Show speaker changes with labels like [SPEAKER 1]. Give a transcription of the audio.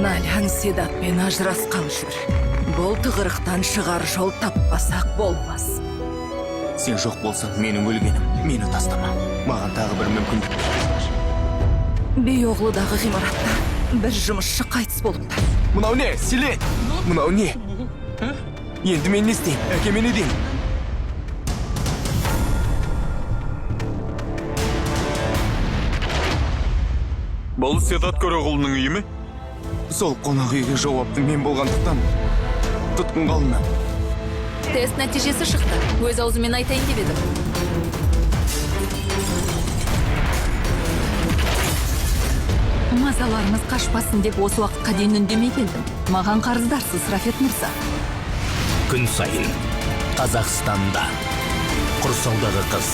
[SPEAKER 1] Налян Седатпен ажырасқан жүр. Бұл тығырықтан шығар жол таппасақ болмас.
[SPEAKER 2] Сен жоқ болсаң, менің өлгенім, мені тастама. Маған тағы бір мүмкіндік бер.
[SPEAKER 1] Бейоғлыдағы ғимаратта бір жұмысшы қайтыс болыпты.
[SPEAKER 2] Мынау не, Селен? Мынау не? Енді мен не істеймін? Әкеме не деймін?
[SPEAKER 3] Бұл Седат Көреғұлының үйі ме?
[SPEAKER 2] Сол қонақ үйге жауапты мен болғандықтан тұтқынға алынам.
[SPEAKER 1] Тест нәтижесі шықты. Өз аузымен айтайын деп едім. Мазаларымыз қашпасын деп осы уақытқа дейін үндемей келдім. Маған қарыздарсыз, Рафет Мырза.
[SPEAKER 4] Күн сайын Қазақстанда құрсаудағы қыз